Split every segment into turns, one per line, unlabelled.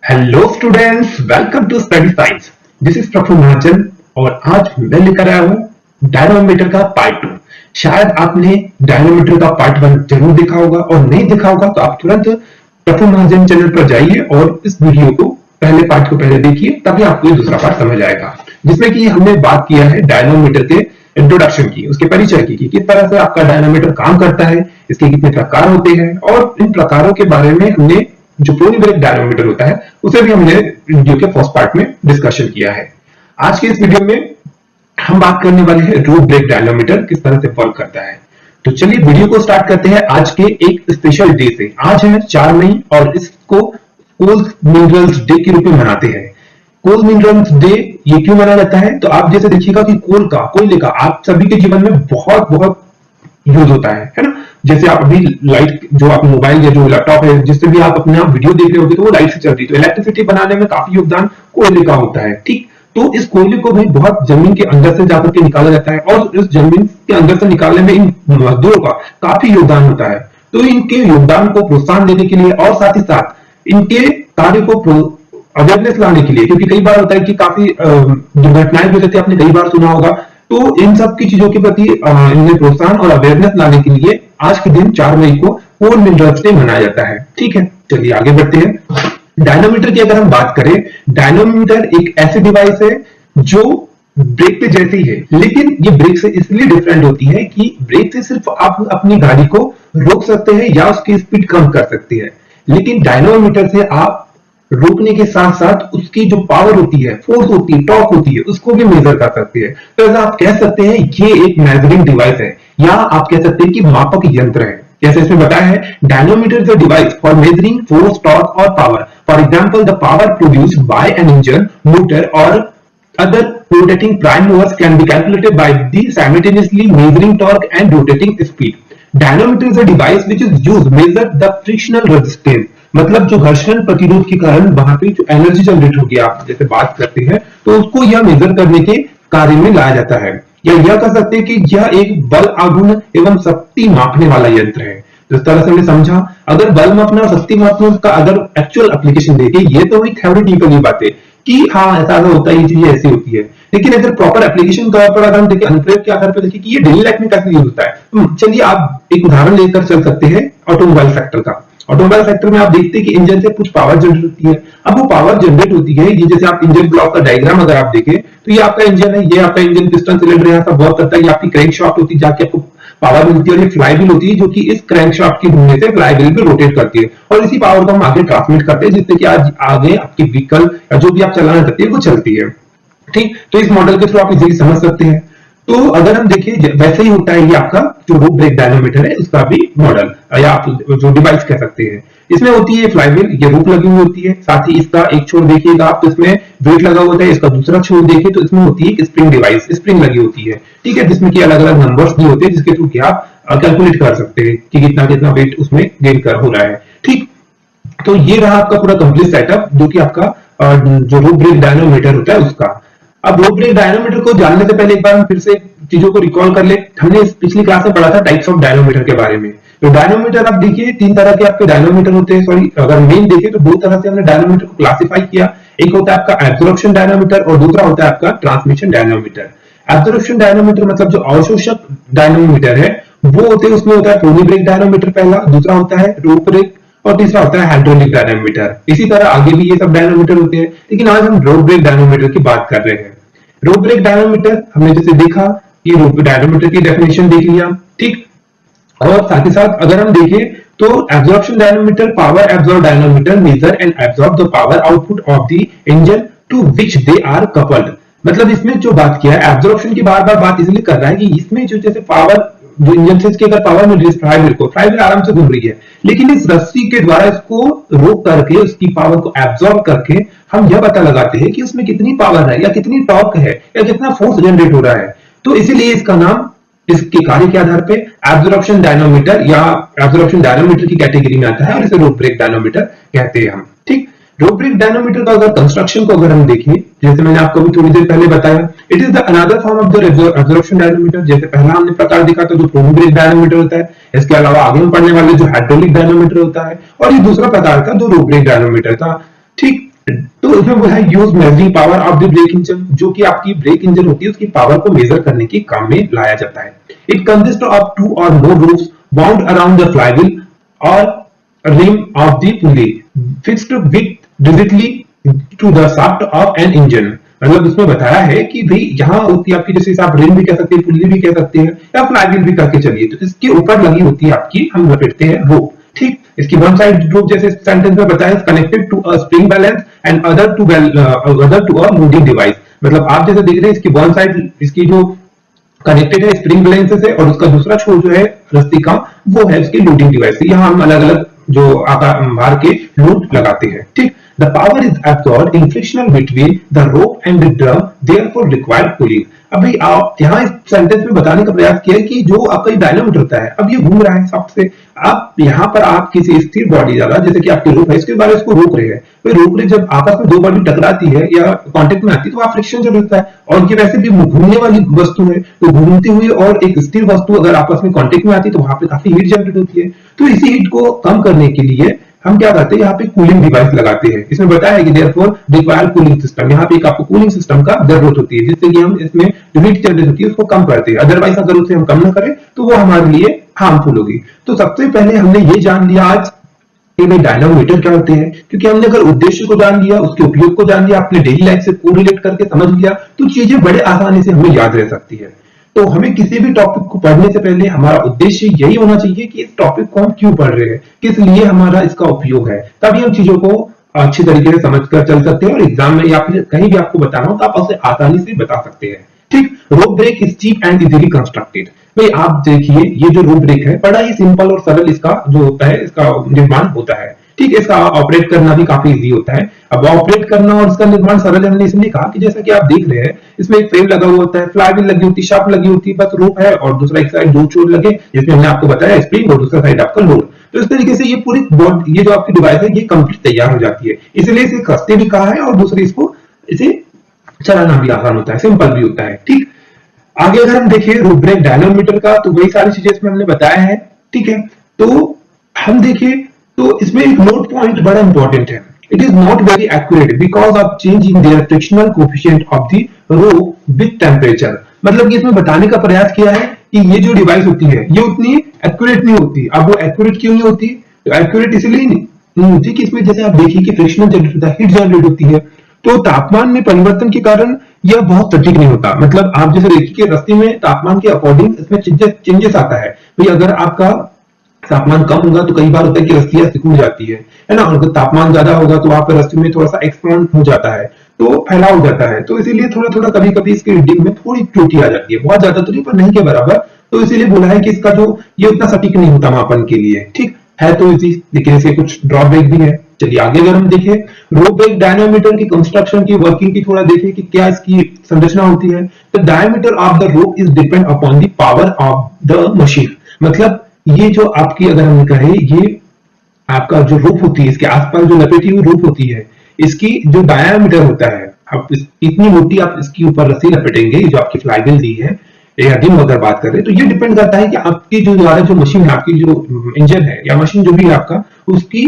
Hello students, welcome to study science. This is Prafull Mahajan और आज मैं लेकर आया हूं डायनोमीटर का पार्ट 2। शायद आपने डायनोमीटर का पार्ट 1 जरूर देखा होगा और नहीं देखा होगा तो आप तुरंत प्रफुल्ल महाजन चैनल पर जाइए और इस वीडियो को पहले पार्ट को पहले देखिए, तभी आपको ये दूसरा पार्ट समझ आएगा, जिसमें कि हमने बात किया है डायनोमीटर के इंट्रोडक्शन की, उसके परिचय की, कि किस तरह से आपका डायनोमीटर काम करता है, इसके कितने प्रकार होते हैं और इन प्रकारों के बारे में हमने जो पोली ब्रेक डायनोमीटर होता है उसे भी हमने वीडियो के फर्स्ट पार्ट में डिस्कशन किया है। आज के इस वीडियो में हम बात करने वाले हैं रूफ ब्रेक डायनोमीटर किस तरह से वर्क करता है। तो चलिए वीडियो को स्टार्ट करते हैं आज के एक स्पेशल डे से। आज है 4 मई और इसको कोल मिनरल्स डे के रूप में मनाते हैं। कोल मिनरल्स डे ये क्यों मनाया जाता है? तो आप जैसे देखिएगा कि कोयले का आप सभी के जीवन में बहुत बहुत यूज होता है ना। जैसे आप अभी लाइट जो आप मोबाइल या जो लैपटॉप है जिससे भी आप अपना वीडियो देख रहे होगे तो वो लाइट से चलती है, तो इलेक्ट्रिसिटी बनाने में काफी योगदान कोयले का होता है। ठीक, तो इस कोयले को भी बहुत जमीन के अंदर से जाकर के निकाला जाता है और इस जमीन के अंदर से निकालने में इन मजदूरों का काफी योगदान होता है। तो इनके योगदान को प्रोत्साहन देने के लिए और साथ ही साथ इनके कार्य को अवेयरनेस लाने के लिए, क्योंकि कई बार होता है कि काफी दुर्घटनाएं भी होती है, आपने कई बार सुना होगा, तो इन सब की चीजों के प्रति इन्हें प्रोत्साहन और अवेयरनेस लाने के लिए आज के दिन 4 मई को कोल मिनरल्स डे मनाया जाता है। ठीक है, चलिए आगे बढ़ते हैं। डायनोमीटर की अगर हम बात करें, डायनोमीटर एक ऐसी डिवाइस है जो ब्रेक पे जैसे ही है, लेकिन ये ब्रेक से इसलिए डिफरेंट होती है कि ब्रेक से सिर्फ आप अपनी गाड़ी को रोक सकते हैं या उसकी स्पीड कम कर सकते हैं, लेकिन डायनोमीटर से आप रोकने के साथ साथ उसकी जो पावर होती है, फोर्स होती है, टॉर्क होती है, उसको भी मेजर कर सकते हैं। तो ऐसा आप कह सकते हैं ये एक मेजरिंग डिवाइस है, या आप कह सकते हैं कि मापक यंत्र है। जैसे इसमें बताया है, dynamometer is a device for measuring force, torque और power. For example, the power produced by an engine, motor और other rotating prime movers can be calculated by the simultaneously measuring torque and rotating speed. Dynamometer is a device which is used to measure the frictional resistance. मतलब जो घर्षण प्रतिरोध के कारण वहां पे जो एनर्जी जनरेट होगी, आप जैसे बात करते हैं, तो उसको यह मेजर करने के कार्य में लाया जाता है। या यह कह सकते हैं कि यह एक बल आघूर्ण एवं शक्ति मापने वाला यंत्र है। जिस तरह से हमने समझा, अगर बल मापना और शक्ति मापना का अगर एक्चुअल एप्लीकेशन देखें, ये तो हुई थ्योरेटिकल बातें कि हाँ ऐसा होता है, ये चीजें ऐसी होती है, लेकिन अगर प्रॉपर एप्लीकेशन तौर पर अगर हम देखें, अनुप्रयोग के आधार पर देखें कि ये डेली लाइफ में कैसे यूज होता है, तो चलिए आप एक उदाहरण लेकर चल सकते हैं ऑटोमोबाइल सेक्टर का। ऑटोमोबाइल सेक्टर में आप देखते हैं कि इंजन से कुछ पावर जनरेट होती है। अब वो पावर जनरेट होती है, ये जैसे आप इंजन ब्लॉक का डायग्राम अगर आप देखें तो ये आपका इंजन है, ये आपका इंजन पिस्टन सिलेंडर यहाँ सब वर्क करता है, ये आपकी क्रैंक शाफ्ट होती है जाके आपको पावर मिलती है, और ये फ्लाई व्हील होती है जो कि इस क्रैंक शाफ्ट की घूमने से फ्लाई व्हील पे रोटेट करती है, और इसी पावर को हम आगे ट्रांसमिट करते हैं जिससे कि आज आगे आपकी व्हीकल या जो भी आप चलाना चाहते हैं वो चलती है। ठीक, तो इस मॉडल के थ्रू आप इजीली समझ सकते हैं। तो अगर हम देखें, वैसे ही होता है ये आपका जो रूफ ब्रेक डायनोमीटर है उसका भी मॉडल या आप जो डिवाइस कह सकते हैं। इसमें होती है फ्लाईव्हील, ये रूप लगी हुई होती है, साथ ही इसका एक छोर देखिएगा आप तो इसमें वेट लगा होता है, इसका दूसरा छोर देखिए तो इसमें होती है एक स्प्रिंग डिवाइस, स्प्रिंग लगी होती है। ठीक है, जिसमें की अलग अलग नंबर्स भी होते हैं जिसके थ्रू आप कैलकुलेट कर सकते हैं कि कितना कितना वेट उसमें गेन कर हो रहा है। ठीक, तो ये रहा आपका पूरा कंप्लीट सेटअप जो कि आपका जो रूफ ब्रेक डायनोमीटर होता है उसका। अब रूफ ब्रेक डायनोमीटर को जानने से पहले एक बार हम फिर से चीजों को रिकॉल कर ले। हमने पिछली क्लास में पढ़ा था टाइप्स ऑफ डायनोमीटर के बारे में। तो डायनोमीटर आप देखिए 3 तरह के आपके डायनोमीटर होते हैं, सॉरी अगर मेन देखें तो 2 तरह से हमने डायनोमीटर को क्लासिफाई किया। एक होता है आपका एब्जॉर्प्शन डायनोमीटर और दूसरा होता है आपका ट्रांसमिशन डायनोमीटर। एब्जॉर्प्शन डायनोमीटर मतलब जो अवशोषक डायनोमीटर है वो होते हैं, उसमें होता है पोली ब्रेक डायनोमीटर पहला, दूसरा होता है रूफ ब्रेक और तीसरा होता है हाइड्रोलिक डायनोमीटर। इसी तरह आगे भी ये सब डायनोमीटर होते हैं, लेकिन आज हम रूफ ब्रेक डायनोमीटर की बात कर रहे हैं। रूफ ब्रेक डायनोमीटर हमने जैसे देखा कि रूफ डायनोमीटर की डेफिनेशन देख लिया, ठीक, और साथ ही साथ अगर हम देखें तो absorption dynamometer, power absorb dynamometer measure and absorb the power output of the engine to which they are coupled. मतलब इसमें जो बात किया है एब्जॉर्प्शन की, बार बार बात इसलिए कर रहा है कि इसमें जो जैसे पावर जो इंजन से इसकी अगर पावर मिल रही है फ्लाईव्हील को, फ्लाईव्हील आराम से घूम रही है, लेकिन इस रस्सी के द्वारा इसको रोक करके उसकी पावर को एब्जॉर्ब करके हम यह पता लगाते हैं कि उसमें कितनी पावर है या कितनी टॉर्क है या कितना फोर्स जनरेट हो रहा है। तो इसीलिए इसका नाम इसके कार्य के आधार पे एब्जॉर्प्शन डायनोमीटर या एब्जॉर्प्शन डायनोमीटर की कैटेगरी में आता है और इसे रूफ ब्रेक डायनोमीटर कहते हैं हम। ठीक, रूफ ब्रेक डायनोमीटर का अगर कंस्ट्रक्शन को अगर हम देखें, जैसे मैंने आपको भी थोड़ी देर पहले बताया, it is the another form of the absorption dynamometer. जैसे पहला हमने प्रकार देखा था जो पोली ब्रेक डायनोमीटर होता है, इसके अलावा आगे हम पढ़ने वाले जो हाइड्रोलिक डायनोमीटर होता है, और ये दूसरा प्रकार का जो रूफ ब्रेक डायनोमीटर था। ठीक, तो इसमें वो है use measuring power of the brake engine, जो कि आपकी ब्रेक इंजन होती है उसकी पावर को मेजर करने के काम में लाया जाता है। इट कंसिस्ट ऑफ टू और more ropes bound around the flywheel और rim of the pulley fixed with rigidly to the shaft of an engine. मतलब उसमें बताया है कि भाई यहाँ होती है आपकी, जैसे आप रिम भी कह सकते हैं, पुल्ली भी कह सकते हैं, या फ्लाईव्हील भी करके चलिए, तो इसके ऊपर लगी होती है आपकी, हम लपेटते हैं रोप। ठीक, इसकी वन साइड रोप जैसे सेंटेंस में बताया connected to a spring balance and other to a moving device. मतलब आप जैसे देख रहे हैं इसकी वन साइड इसकी जो कनेक्टेड है स्प्रिंग बैलेंस से, और उसका दूसरा छोर जो है रस्सी का वो है उसकी लोडिंग डिवाइस से। यहाँ हम अलग अलग जो आकार भार के लोड लगाते हैं। ठीक, the power is absorbed in frictional between the rope and the drum, therefore required pulling. अब भाई आप यहाँ इस सेंटेंस में बताने का प्रयास किया है कि जो आपका डायनामोमीटर होता है, अब ये घूम रहा है शाफ्ट से, आप यहाँ पर आप किसी स्थिर बॉडी ज्यादा जैसे कि आपकी रोप है इसके बारे इसको रोक रहे हैं, तो रोक रहे जब आपस में दो बॉडी टकराती है या कांटेक्ट में आती है तो वहां फ्रिक्शन जरूर होता है, और ये वैसे भी घूमने वाली वस्तु है, तो घूमती हुई और एक स्थिर वस्तु अगर आपस में कांटेक्ट में आती है तो वहां पे काफी हीट जनरेट होती है। तो इसी हीट को कम करने के लिए हम क्या करते हैं, यहाँ पे कूलिंग डिवाइस लगाते हैं। इसमें बताया है कि देयरफॉर रिक्वायर कूलिंग सिस्टम, यहाँ पे एक आपको कूलिंग सिस्टम का जरूरत होती है, जिससे कि हम इसमें जो हीट जनरेट होती है उसको कम करते हैं। अदरवाइज अगर उसे हम कम ना करें तो वो हमारे लिए हार्मफुल होगी। तो सबसे पहले हमने ये जान लिया आज कि भाई डायनामोमीटर क्या होते हैं, क्योंकि हमने अगर उद्देश्य को जान लिया, उसके उपयोग को जान लिया, अपने डेली लाइफ से कोरिलेट करके समझ लिया, तो चीजें बड़े आसानी से हमें याद रह सकती है। तो हमें किसी भी टॉपिक को पढ़ने से पहले हमारा उद्देश्य यही होना चाहिए कि इस टॉपिक को हम क्यों पढ़ रहे हैं, किस लिए हमारा इसका उपयोग है, तभी हम चीजों को अच्छी तरीके से समझ कर चल सकते हैं और एग्जाम में या फिर कहीं भी आपको बताना हो तो आप उसे आसानी से बता सकते हैं। ठीक, rope brake is cheap and easily constructed. भाई आप देखिए ये जो रोप ब्रेक है बड़ा ही सिंपल और सरल इसका जो होता है इसका निर्माण होता है। ठीक, इसका ऑपरेट करना भी काफी इजी होता है। अब ऑपरेट करना और इसका निर्माण सरल हमने इसलिए कहा कि जैसा कि आप देख रहे हैं इसमें एक फ्रेम लगा हुआ होता है, फ्लाईव्हील लगी होती है, शाफ्ट लगी होती है, बस रोप है और दूसरा एक साइड दो छोर लगे जिसमें हमने आपको बताया स्प्रिंग और दूसरा साइड आपका लोड। तो इस तरीके से ये पूरी बोर्ड ये जो आपकी डिवाइस है ये कंप्लीट तैयार हो जाती है, इसलिए इसे कसते भी कहा है और दूसरी इसको इसे चलाना भी आसान होता है, सिंपल भी होता है। ठीक, आगे अगर हम देखें रोप ब्रेक डायनामोमीटर का तो वही सारी चीजें इसमें हमने बताया है। ठीक है, तो हम देखें तो इसमें एक नोट पॉइंट बड़ा इंपॉर्टेंट है। It is not very accurate because of change in their frictional coefficient of the rope with temperature. मतलब कि इसमें बताने का प्रयास किया है कि ये जो डिवाइस होती है ये उतनी एक्यूरेट नहीं होती। अब वो एक्यूरेट क्यों नहीं होती, तो एक्यूरेट इसलिए नहीं होती कि इसमें जैसे आप देखिए कि फ्रिक्शनल जनरेट होता है, हीट जनरेट होती है, तो तापमान में परिवर्तन के कारण यह बहुत सटीक नहीं होता। मतलब आप जैसे देखिए कि रस्सी में तापमान के अकॉर्डिंग इसमें चेंजेस आता है। भाई अगर आपका तापमान कम होगा तो कई बार होता है कि रस्सियां सिकुड़ जाती है ना, और अगर तापमान ज्यादा होगा तो वहां पर रस्सी में थोड़ा सा एक्सपांड हो जाता है, तो फैलाव हो जाता है, तो इसीलिए थोड़ा थोड़ा कभी कभी इसकी रीडिंग में थोड़ी त्रुटि आ जाती है, बहुत ज्यादा तो नहीं पर नहीं के बराबर। तो इसीलिए बोला है कि इसका जो ये उतना सटीक नहीं होता मापन के लिए। ठीक है, तो इसी लेकिन इसके कुछ ड्रॉबैक भी है। चलिए आगे अगर हम देखें रोप ब्रेक डायनामीटर की कंस्ट्रक्शन की वर्किंग की थोड़ा देखें कि क्या इसकी संरचना होती है। The diameter of the rope is depend upon the power of the machine. मतलब ये जो आपकी अगर हम कहें ये आपका जो रूप होती है इसके आसपास जो लपेटी हुई रूप होती है इसकी जो डायामीटर होता है, आप इतनी मोटी आप इसके ऊपर रस्सी लपेटेंगे, जो आपकी फ्लाईव्हील दी है या रिम अगर बात करें तो ये डिपेंड करता है कि आपकी जो द्वारा जो मशीन है, आपकी जो इंजन है या मशीन जो भी है आपका, उसकी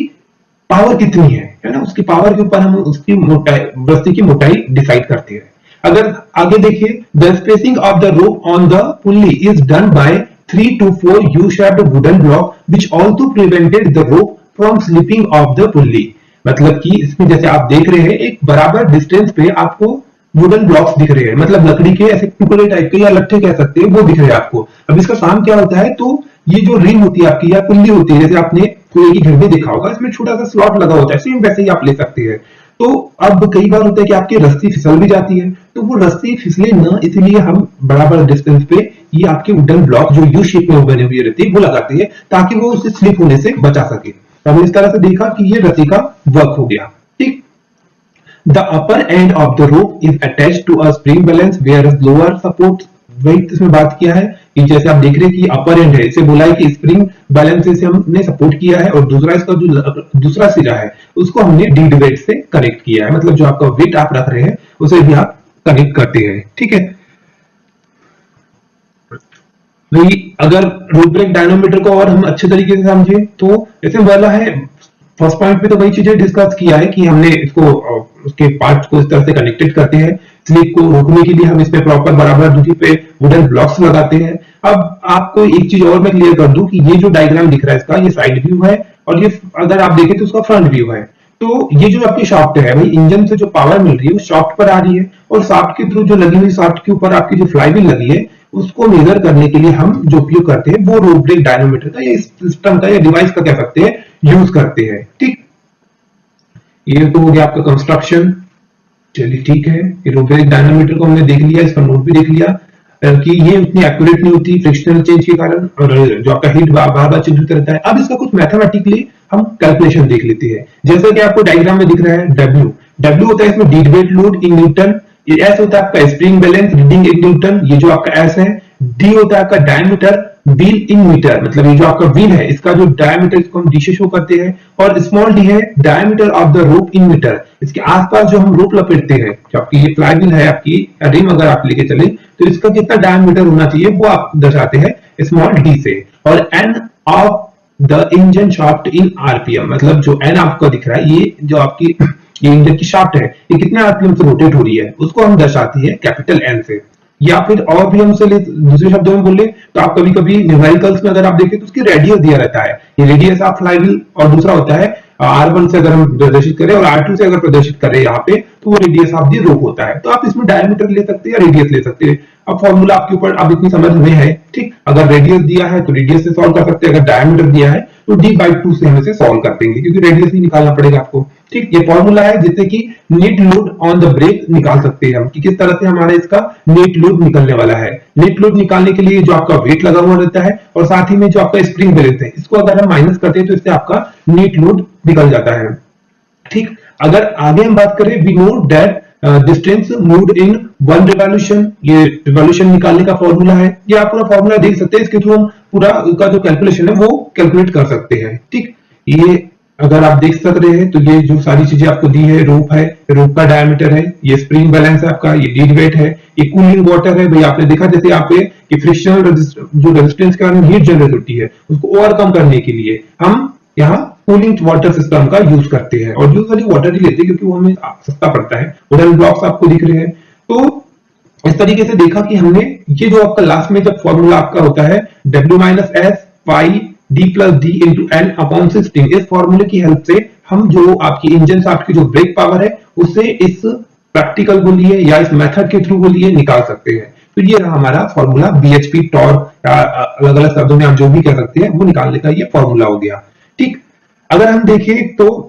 पावर कितनी है ना, उसकी पावर के ऊपर हम उसकी मोटाई रस्सी की मोटाई डिसाइड करते हैं। अगर आगे देखिए the spacing of the rope on the pulley is done by 3 to 4 U-shaped wooden block which also prevented the rope from slipping off the pulley। मतलब कि इसमें जैसे आप देख रहे हैं एक बराबर डिस्टेंस पे आपको वुडन ब्लॉक्स दिख रहे हैं, मतलब लकड़ी के ऐसे टुकड़े टाइप के या लट्ठे कह सकते हैं वो दिख रहे हैं आपको। अब इसका काम क्या होता है, तो ये जो रिंग होती है आपकी या पुल्ली होती है, जैसे आपने कुएं की घर में देखा होगा, इसमें छोटा सा स्लॉट लगा होता है, सेम वैसे ही आप ले सकते हैं। तो अब कई बार होता है कि आपकी रस्सी फिसल भी जाती है, तो वो रस्सी फिसले ना इसलिए हम बराबर डिस्टेंस पे ये आपके वुडन ब्लॉक जो यू शेप में बने हुए रहती है वो लगाते हैं ताकि वो उससे स्लिप होने से बचा सके। तो हमने इस तरह से देखा कि ये रस्सी का वर्क हो गया। ठीक, the upper end of the rope is attached to a spring balance whereas lower support, वही इसमें बात किया है कि जैसे आप देख रहे हैं कि अपर एंड है, इसे बोला है कि स्प्रिंग बैलेंस से हमने सपोर्ट किया है, और दूसरा इसका जो दूसरा सिरा है उसको हमने डीड वेट से कनेक्ट किया है, मतलब जो आपका वेट आप रख रहे हैं उसे भी आप कनेक्ट करते हैं। ठीक है, भाई अगर रोप ब्रेक डायनामोमीटर को और हम अच्छे तरीके से समझे तो ऐसे वाला है फर्स्ट पॉइंट पे तो वही चीजें डिस्कस किया है कि हमने इसको उसके पार्ट्स को इस तरह से कनेक्टेड करते हैं, स्लिप को रोकने के लिए हम इसमें प्रॉपर बराबर दूरी पे वुडन ब्लॉक्स लगाते हैं। अब आपको एक चीज और मैं क्लियर कर दूं कि ये जो डायग्राम दिख रहा है इसका, ये साइड व्यू है और ये अगर आप देखें तो उसका फ्रंट व्यू है। तो ये जो आपकी शाफ्ट है भाई, इंजन से जो पावर मिल रही है वो शाफ्ट पर आ रही है, और शाफ्ट के थ्रू जो लगी हुई शाफ्ट के ऊपर आपकी जो फ्लाईव्हील लगी है उसको मेजर करने के लिए हम जो उपयोग करते हैं वो रोप ब्रेक डायनोमीटर का या इस सिस्टम का या डिवाइस का कह सकते हैं यूज करते हैं। ठीक, ये तो हो गया आपका कंस्ट्रक्शन। चलिए ठीक है, ये रोप ब्रेक डायनोमीटर को हमने देख लिया, इसका नोट भी देख लिया कि ये उतनी एक्यूरेट नहीं होती फ्रिक्शनल चेंज के कारण, और जो आपका हीट बार बार चेंज होता रहता है। अब इसका कुछ मैथमेटिकली हम कैलकुलेशन देख लेते हैं। जैसा कि आपको डायग्राम में दिख रहा है डब्ल्यू होता है इसमें dead weight load in newton, ये एस होता है आपका spring balance reading in newton, ये जो आपका एस है, डी होता है आपका डायमीटर व्हील इन मीटर, मतलब ये जो आपका व्हील है इसका जो डायमीटर इसको हम डी से शो करते हैं, और स्मॉल डी है diameter of the rope in metre, इसके आसपास जो हम रोप लपेटते हैं, जो आपकी ये फ्लाईव्हील है आपकी रिम अगर आप लेके चले तो इसका कितना डायमीटर होना चाहिए वो आप दर्शाते हैं स्मॉल डी से, और N of the engine shaft in RPM, मतलब जो एन आपको दिख रहा है ये जो आपकी ये इंजन की शाफ्ट है ये कितने आरपीएम से रोटेट हो रही है उसको हम दर्शाती है कैपिटल एन से। या फिर और भी हमसे दूसरे शब्दों में बोले तो आप कभी कभी न्यूमेरिकल्स में अगर आप देखें तो उसकी रेडियस दिया रहता है, ये रेडियस ऑफ फ्लाईव्हील, और दूसरा होता है R1 से अगर हम प्रदर्शित करें और R2 से अगर प्रदर्शित करें यहाँ पे तो वो रेडियस ऑफ द रोप होता है। तो आप इसमें डायमीटर ले सकते हैं या रेडियस ले सकते हैं, अब फॉर्मूला आपके ऊपर अब इतनी समझ में है। ठीक, अगर रेडियस दिया है तो रेडियस से सॉल्व कर सकते हैं, अगर डायमीटर दिया है तो d/2 से हम इसे सॉल्व कर देंगे क्योंकि रेडियस ही निकालना पड़ेगा आपको। ठीक, ये फॉर्मूला है जिससे कि net load on the brake निकाल सकते हैं हम कि किस तरह से हमारा इसका नेट लोड निकलने वाला है। नेट लोड निकालने के लिए जो आपका वेट लगा हुआ रहता है और साथ ही में जो आपका स्प्रिंग बैलेंस है इसको अगर हम माइनस करते हैं तो इससे आपका नेट लोड निकल जाता है। ठीक, अगर आगे हम बात करें we know that distance moved in 1 revolution, ये रिवॉल्यूशन निकालने का फॉर्मूला है, ये आप पूरा फॉर्मूला देख सकते हैं, इसके थ्रू हम पूरा का जो कैलकुलेशन है वो कैलकुलेट कर सकते हैं। ठीक, ये अगर आप देख सक रहे हैं तो ये जो सारी चीजें आपको दी है, रोप है, रोप का डायमीटर है, ये स्प्रिंग बैलेंस है आपका, ये डीड वेट है, ये कूलिंग वाटर है। भाई आपने देखा जैसे यहाँ पे कि फ्रिक्शनल जो रेजिस्टेंस के कारण हीट जनरेट होती है उसको ओवरकम करने के लिए हम यहाँ कूलिंग वाटर सिस्टम का यूज करते हैं, और यूजुअली वाटर ही लेते हैं क्योंकि वो हमें सस्ता पड़ता है। वुडन ब्लॉक्स आपको दिख रहे हैं। तो इस तरीके से देखा कि हमने ये जो आपका लास्ट में जब फॉर्मूला आपका होता है W - S phi D + D × N / 16, इस फॉर्मूले की हेल्प से हम जो आपकी इंजन शाफ्ट की जो ब्रेक पावर है उसे इस प्रैक्टिकल को लिए या इस मेथड के थ्रू को लिए निकाल सकते हैं। तो ये रहा हमारा फॉर्मूला BHP टॉर्क, अलग अलग शब्दों में आप जो भी कह सकते हैं वो निकालने का ये फॉर्मूला हो गया। ठीक, अगर हम देखें तो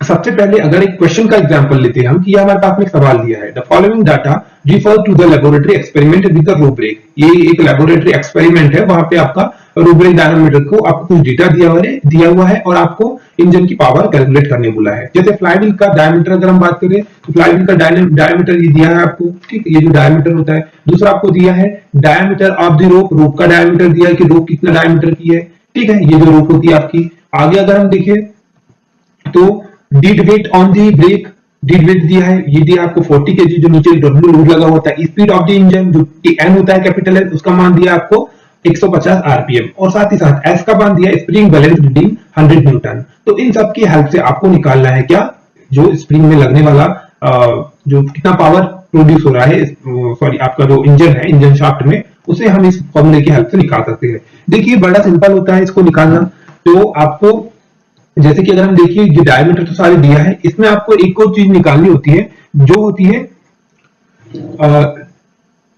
सबसे पहले अगर एक क्वेश्चन का एग्जांपल लेते हैं हम कि हमारे पास में एक सवाल दिया है, the following data refer to the laboratory experiment with the rope brake. ये एक लेबोरेटरी एक्सपेरिमेंट है, वहां पे आपका रोप ब्रेक डायनामीटर को आपको कुछ डेटा दिया हुआ है और आपको इंजन की पावर कैलकुलेट करने बोला है। जैसे फ्लाईव्हील का डायमीटर अगर हम बात करें तो फ्लाईव्हील का डायमीटर ये दिया है आपको। ठीक, ये जो डायमीटर होता है। दूसरा आपको दिया है डायमीटर ऑफ द रोप, रोप का डायमीटर दिया है कि रोप कितना डायमीटर की है। ठीक है, ये जो रोप होती है आपकी। आगे अगर हम देखें तो dead weight on the brake, dead weight दिया है, ये दिया आपको 40 kg, जो नीचे W लोड लगा होता है। स्पीड ऑफ द इंजन जो N होता है कैपिटल N, उसका मान दिया आपको 150 आरपीएम, और साथ ही साथ S का मान दिया स्प्रिंग बैलेंस रीडिंग 100 न्यूटन। तो इन सब की हेल्प से आपको निकालना है क्या, जो स्प्रिंग में लगने वाला जो कितना पावर प्रोड्यूस हो रहा है, सॉरी आपका जो इंजन है इंजन शाफ्ट में, उसे हम इस फॉर्मूले की हेल्प से निकाल सकते हैं। देखिए बड़ा सिंपल होता है इसको निकालना। तो आपको जैसे कि अगर हम देखिए ये डायमीटर तो सारे दिया है, इसमें आपको एक और चीज निकालनी होती है जो होती है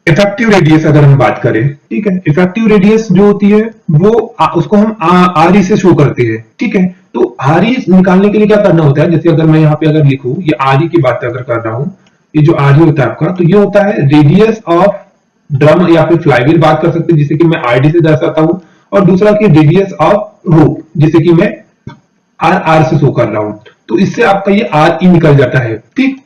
इफेक्टिव रेडियस। अगर हम बात करें, ठीक है, इफेक्टिव रेडियस जो होती है वो उसको हम RE से शो करते हैं। ठीक है, तो RE निकालने के लिए क्या करना होता है, जैसे अगर मैं यहाँ पे अगर लिखूं ये RE की बात अगर कर रहा हूं, ये जो RE होता है आपका, तो ये होता है रेडियस ऑफ ड्रम या फिर फ्लाईव्हील बात कर सकते हैं जिसे कि मैं RD से दर्शाता हूं, और दूसरा की रेडियस ऑफ रोप जिसे कि मैं RR से शो कर रहा हूं। तो इससे आपका ये RE निकल जाता है। ठीक,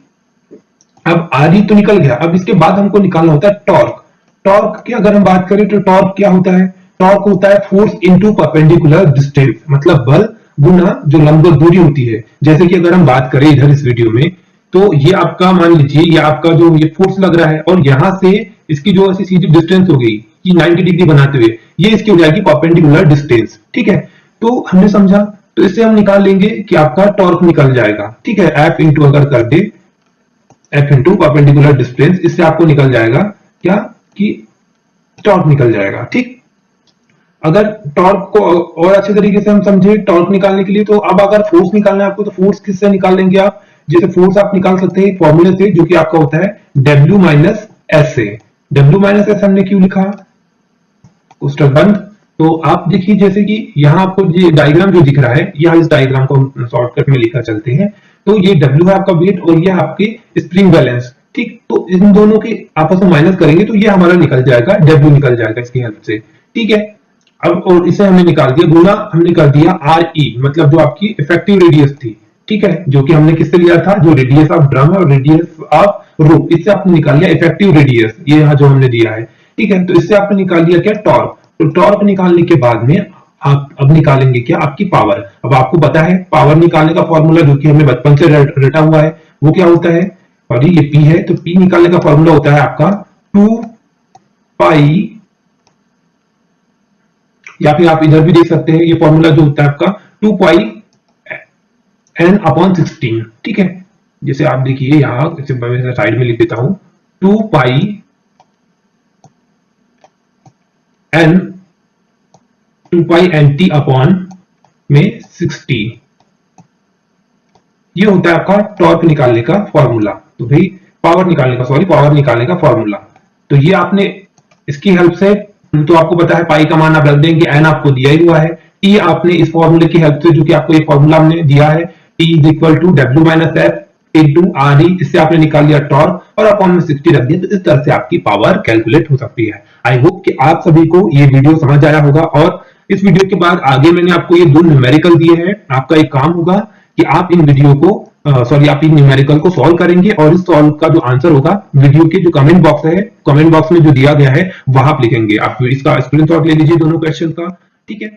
अब RE तो निकल गया, अब इसके बाद हमको निकालना होता है टॉर्क। टॉर्क की अगर हम बात करें तो टॉर्क क्या होता है, टॉर्क होता है फोर्स इनटू परपेंडिकुलर डिस्टेंस, मतलब बल गुना जो लंबवत दूरी होती है। जैसे कि अगर हम बात करें इधर इस वीडियो में, तो ये आपका मान लीजिए ये आपका जो ये फोर्स लग रहा है, और यहां से इसकी जो ऐसी सीधी डिस्टेंस हो गई कि 90 डिग्री बनाते हुए, ये इसकी हो जाएगी परपेंडिकुलर डिस्टेंस। ठीक है, तो हमने समझा। तो इससे हम निकाल लेंगे कि आपका टॉर्क निकल जाएगा। ठीक है, एफ इंटू अगर कर दे, एफ इंटू परपेंडिकुलर डिस्टेंस, इससे आपको निकल जाएगा क्या कि टॉर्क निकल जाएगा। ठीक, अगर टॉर्क को और अच्छे तरीके से हम समझे टॉर्क निकालने के लिए, तो अब अगर फोर्स निकालना है आपको, तो फोर्स किससे निकाल लेंगे आप? जैसे फोर्स आप निकाल सकते हैं फॉर्मूले से, जो कि आपका होता है W माइनस एस से। W माइनस एस हमने क्यों लिखा, कोष्टक बंद। तो आप देखिए जैसे कि यहाँ आपको ये डायग्राम जो दिख रहा है, यहाँ इस डायग्राम को हम शॉर्टकट में लिखा चलते हैं। तो ये W है आपका वेट और ये आपके स्प्रिंग बैलेंस। ठीक, तो इन दोनों के आपस में माइनस करेंगे तो ये हमारा निकल जाएगा, W निकल जाएगा इसकी हेल्प से। ठीक है, अब और इसे हमने निकाल दिया, गुना हमने कर दिया RE, मतलब जो आपकी इफेक्टिव रेडियस थी। ठीक है, जो कि हमने किससे लिया था, जो रेडियस ऑफ ड्रम है और रेडियस ऑफ रोप, इससे आपने निकाल लिया इफेक्टिव रेडियस, ये यहाँ जो हमने दिया है। ठीक है, तो इससे आपने निकाल लिया क्या, टॉर्क। तो टॉर्क निकालने के बाद में आप अब निकालेंगे क्या, आपकी पावर। अब आपको पता है पावर निकालने का फॉर्मूला जो कि हमें बचपन से रटा हुआ है, वो क्या होता है, और ये P है, तो P निकालने का फॉर्मूला होता है आपका 2 पाई, या फिर आप इधर भी देख सकते हैं, ये फॉर्मूला जो होता है आपका 2 पाई n अपॉन 16। ठीक है, जैसे आप देखिए यहाँ मैं साइड में लिख देता हूं, 2 पाई n t अपॉन में 60, ये होता है आपका टॉर्क निकालने का फॉर्मूला। तो भाई पावर निकालने का फॉर्मूला। तो ये आपने इसकी हेल्प से, तो आपको पता है पाई का मान आप रख देंगे, एन आपको दिया ही हुआ है, टी आपने इस फॉर्मूले की हेल्प से, जो कि आपको ये फॉर्मूला हमने दिया है, T is equal to W minus F into R E, इससे आपने निकाल लिया टॉर्क और अपॉन में 60 रख दिया। तो इस तरह से आपकी पावर कैलकुलेट हो सकती है। आई होप कि आप सभी को ये वीडियो समझ आया होगा, और इस वीडियो के बाद आगे मैंने आपको ये 2 न्यूमेरिकल दिए हैं। आपका एक काम होगा कि आप इन वीडियो को आप इन न्यूमेरिकल को सॉल्व करेंगे, और इस सॉल्व का जो आंसर होगा वीडियो के जो कमेंट बॉक्स है, कमेंट बॉक्स में जो दिया गया है वहां आप लिखेंगे। आप इसका स्क्रीनशॉट ले लीजिए दोनों क्वेश्चन का। ठीक है।